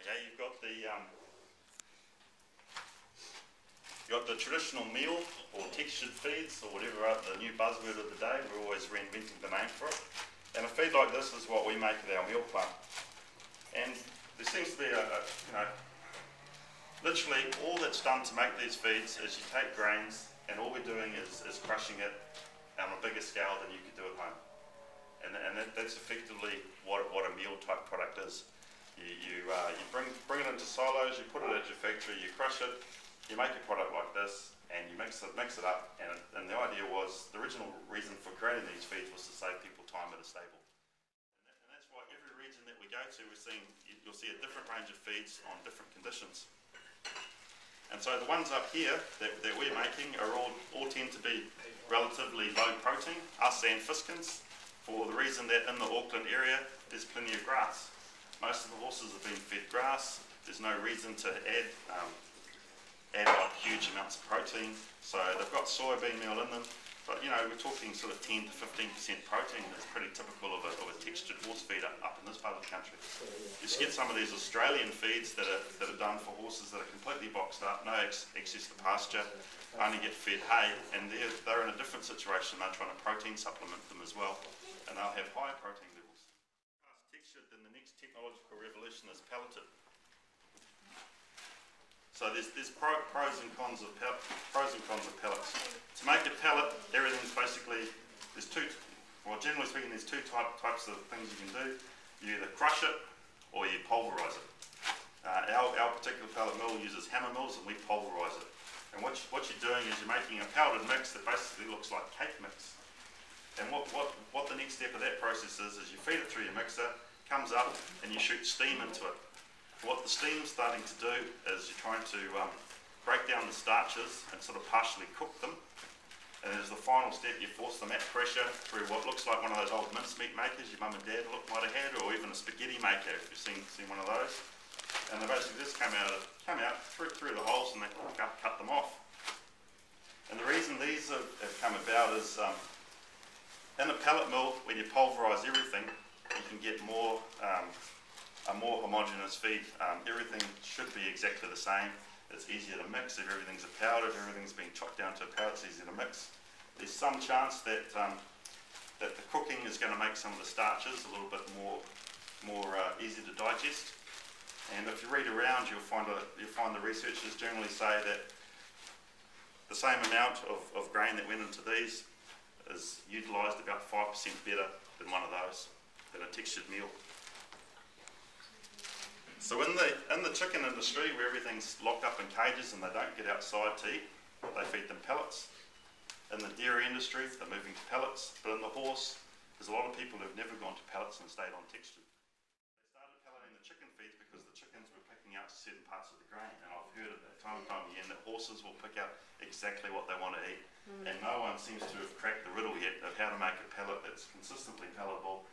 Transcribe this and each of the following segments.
Okay, you've got the traditional meal or textured feeds or whatever the new buzzword of the day. We're always reinventing the name for it. And a feed like this is what we make at our meal plant. And there seems to be literally all that's done to make these feeds is you take grains and all we're doing is crushing it on a bigger scale than you could do at home. And that's effectively what a meal type product is. You bring it into silos, you put it at your factory, you crush it, you make a product like this, and you mix it up. And the idea was, the original reason for creating these feeds was to save people time at a stable. And that's why every region that we go to, you'll see a different range of feeds on different conditions. And so the ones up here that we're making all tend to be relatively low protein, us and Fiskins, for the reason that in the Auckland area there's plenty of grass. Most of the horses have been fed grass. There's no reason to add like huge amounts of protein. So they've got soybean meal in them, but we're talking sort of 10 to 15% protein. That's pretty typical of a textured horse feed up in this part of the country. You just get some of these Australian feeds that are done for horses that are completely boxed up, no access to pasture, only get fed hay, and they're in a different situation. They're trying to protein supplement them as well, and they'll have higher protein levels. Textured, then the next technological revolution is pelleted. So there's pros and cons of pellets. To make a pellet, everything's basically, generally speaking, there's two types of things you can do. You either crush it or you pulverise it. Our particular pellet mill uses hammer mills, and we pulverise it. And what you're doing is you're making a pelleted mix that basically looks like cake mix. And what the next step of that process is you feed it through your mixer, comes up, and you shoot steam into it. What the steam's starting to do is you're trying to break down the starches and sort of partially cook them. And as the final step, you force them at pressure through what looks like one of those old mincemeat makers your mum and dad might have had, or even a spaghetti maker if you've seen one of those. And they basically just come out through the holes and they cut them off. And the reason these have come about is in a pellet mill, when you pulverise everything, you can get a more homogeneous feed. Everything should be exactly the same. It's easier to mix. If everything's a powder, if everything's been chopped down to a powder, it's easier to mix. There's some chance that the cooking is going to make some of the starches a little bit more easy to digest. And if you read around, you'll find the researchers generally say that the same amount of grain that went into these is utilised about 5% better than one of those, than a textured meal. So in the chicken industry, where everything's locked up in cages and they don't get outside to eat, they feed them pellets. In the dairy industry, they're moving to pellets. But in the horse, there's a lot of people who've never gone to pellets and stayed on textured. They started pelleting the chicken feeds because the chickens were picking out certain parts of the grain. And I've heard it time and time again that horses will pick out exactly what they want to eat. And no one seems to have cracked the riddle yet of how to make a pellet that's consistently pelletable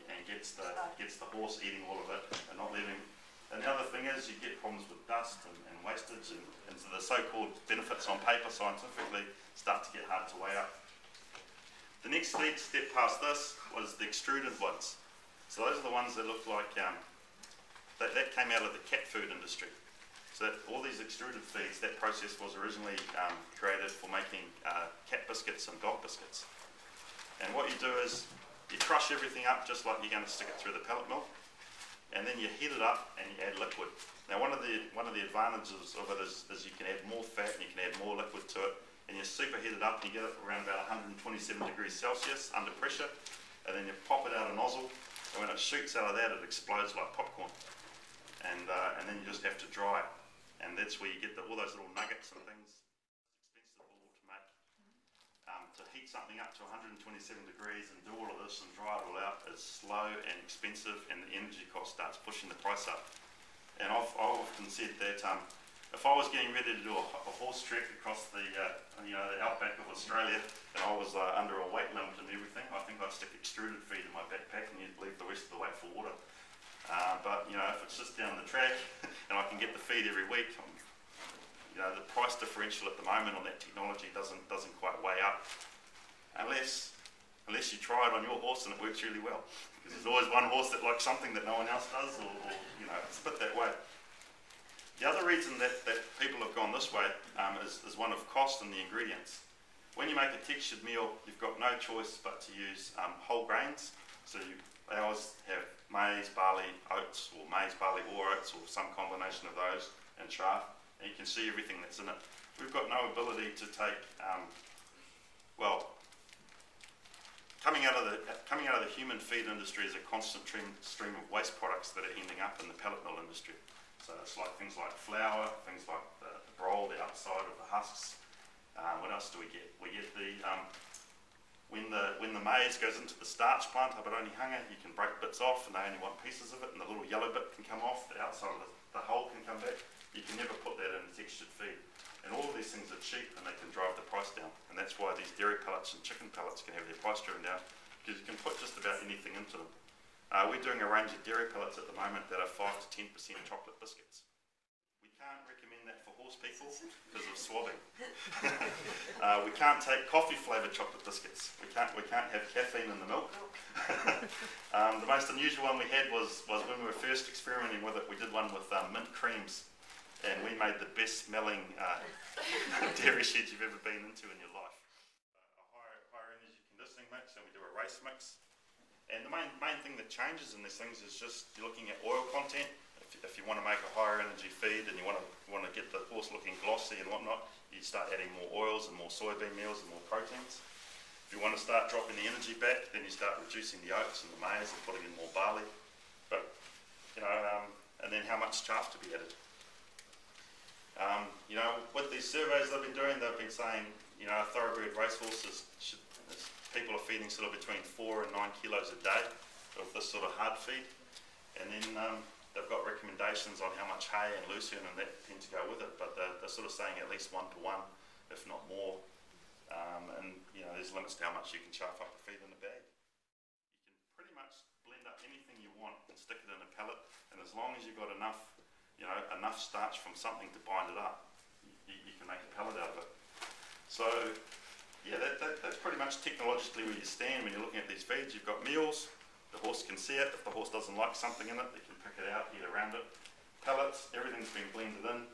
and gets the horse eating all of it and not leaving. And the other thing is you get problems with dust and wastage, and so the so-called benefits on paper scientifically start to get hard to weigh up. The next step past this was the extruded ones. So those are the ones that look like, that came out of the cat food industry. So all these extruded feeds, that process was originally created for making cat biscuits and dog biscuits. And what you do is you crush everything up just like you're going to stick it through the pellet mill. And then you heat it up and you add liquid. Now one of the advantages of it is you can add more fat and you can add more liquid to it, and you superheat it up and you get it around about 127 degrees Celsius under pressure, and then you pop it out a nozzle, and when it shoots out of that it explodes like popcorn. And then you just have to dry it, and that's where you get all those little nuggets and things. It's expensive all to make. To heat something up to 127 degrees and do all of this and dry it all out is slow and expensive, and the energy cost starts pushing the price up. And I've often said that if I was getting ready to do a horse trek across the outback of Australia and I was under a weight limit and everything, I think I'd stick extruded feed in my backpack and you'd leave the rest of the weight for water. But if it's just down the track and I can get the feed every week, the price differential at the moment on that technology doesn't quite weigh up, unless you try it on your horse and it works really well. Because there's always one horse that likes something that no one else does, or it's a bit that way. The other reason that people have gone this way is one of cost and the ingredients. When you make a textured meal, you've got no choice but to use whole grains. So ours have maize, barley, oats, or maize, barley, or oats, or some combination of those, and chaff, and you can see everything that's in it. We've got no ability to take, coming out of the human feed industry is a constant stream of waste products that are ending up in the pellet mill industry. So it's like things like flour, things like the broll, the outside of the husks. What else do we get? We get when the maize goes into the starch plant up at Onehunga, you can break bits off and they only want pieces of it, and the little yellow bit can come off, the outside of the hull can come back. You can never put that in textured feed. And all of these things are cheap and they can drive the price down. And that's why these dairy pellets and chicken pellets can have their price driven down, because you can put just about anything into them. We're doing a range of dairy pellets at the moment that are 5 to 10% chocolate biscuits. We can't recommend that for horse people because of swabbing. We can't take coffee flavoured chocolate biscuits. We can't have caffeine in the milk. The most unusual one we had was when we were first experimenting with it. We did one with mint creams, and we made the best smelling dairy sheds you've ever been into in your life. A higher energy conditioning mix, and we do a race mix. And the main thing that changes in these things is just you're looking at oil content. If you want to make a higher energy feed and you want to get the horse looking glossy and whatnot, you start adding more oils and more soybean meals and more proteins. If you want to start dropping the energy back, then you start reducing the oats and the maize and putting in more barley. But and then how much chaff to be added. With these surveys they've been doing, they've been saying, a thoroughbred racehorse people are feeding sort of between 4 and 9 kilos a day of this sort of hard feed, and then they've got recommendations on how much hay and lucerne and that tend to go with it, but they're sort of saying at least 1 to 1, if not more. And there's limits to how much you can chaff up the feed in a bag. You can pretty much blend up anything you want and stick it in a pellet, and as long as you've got enough starch from something to bind it up, you can make a pellet out of it. So yeah, that's pretty much technologically where you stand when you're looking at these feeds. You've got meals, the horse can see it. If the horse doesn't like something in it, they can pick it out, eat around it. Pellets, everything's been blended in,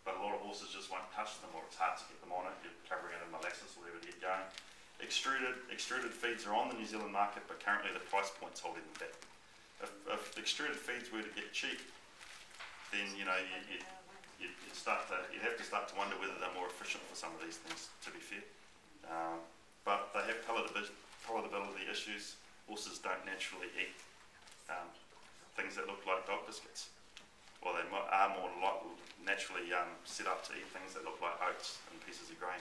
but a lot of horses just won't touch them, or it's hard to get them on it. You're covering it in molasses or whatever to get going. Extruded feeds are on the New Zealand market, but currently the price point's holding them back. If extruded feeds were to get cheap, then you'd have to start to wonder whether they're more efficient for some of these things, to be fair. But they have palatability issues. Horses don't naturally eat things that look like dog biscuits. Well, they are more naturally set up to eat things that look like oats and pieces of grain.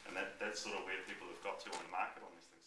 And that's sort of where people have got to on the market on these things.